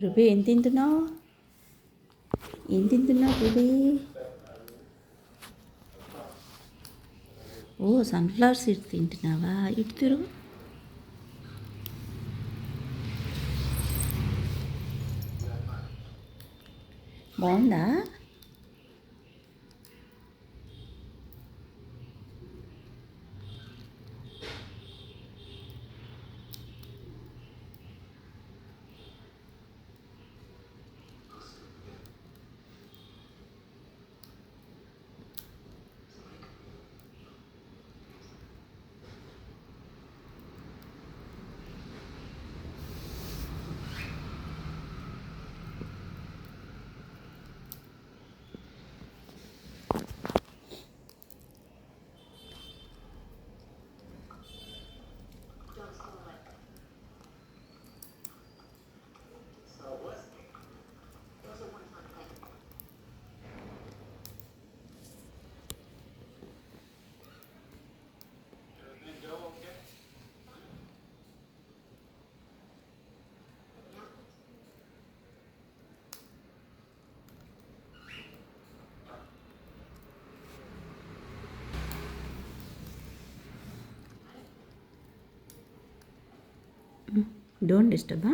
రుబి ఏం తింటున్నావు? రుబి? ఓ sunflower seeds తింటున్నావా? ఇటు తిరుగు. బాగుందా? Don't disturb.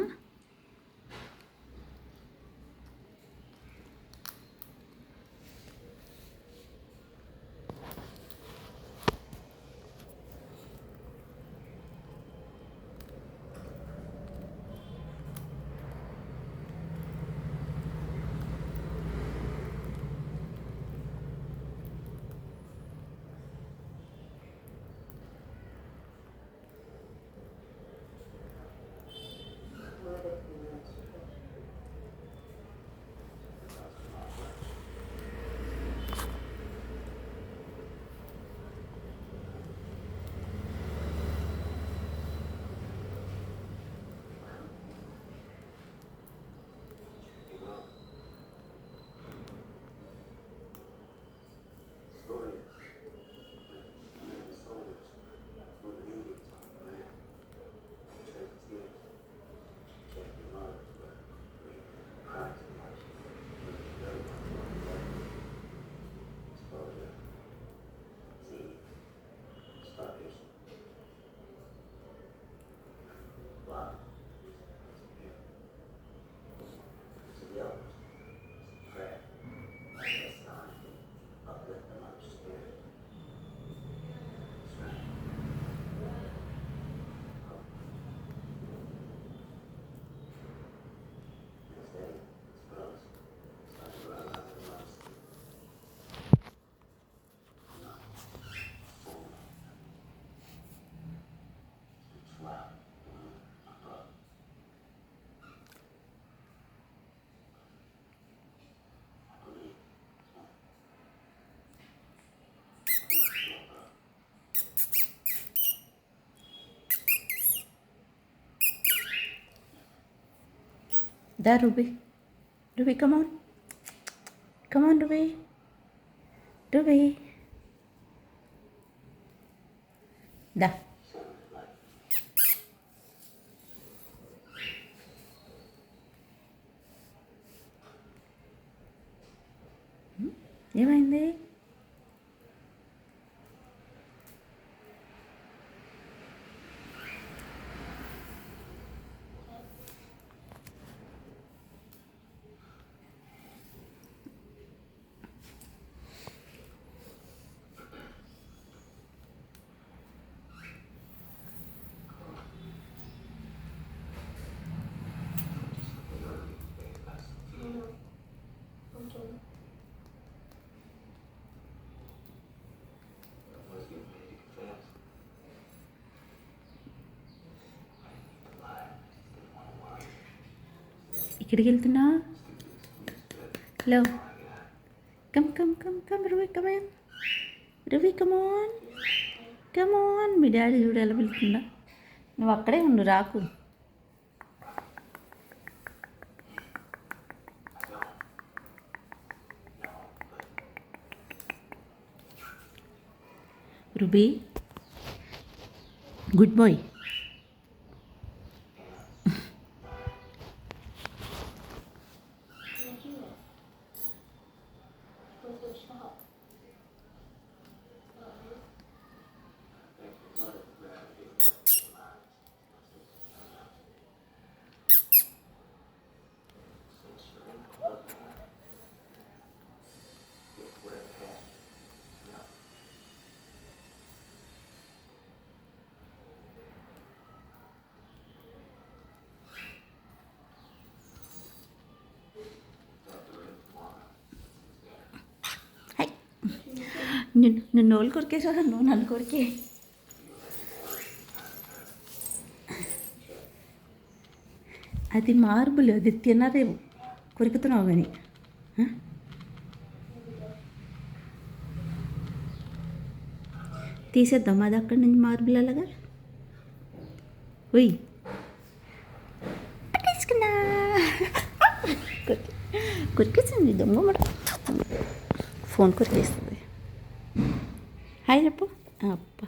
Da, Ruby. Ruby, come on. Come on, Ruby. Ruby. Da. ఏమైంది? ఎక్కడికి వెళ్తున్నా? Hello, come come come come Ravi, come on Ravi, come on come on. మీ డాడీ చూడు ఎలా పిలుస్తుందా. నువ్వు అక్కడే ఉండు, రాకు. Ruby, good boy. నిన్ను వాళ్ళు కొరికేసారా, నువ్వు నన్ను కొరికే. అది మార్బుల్, అది తినరేవు, కొరుకుతున్నావు కానీ. తీసేద్దాం అది అక్కడి నుంచి మార్బుల్ అలాగా. ఉయ్ పట్టేసుకున్నా, కొరికేసింది దొంగ. ఫోన్ కొరికేస్తుంది. హాయ్ చెప్పు. అప్ప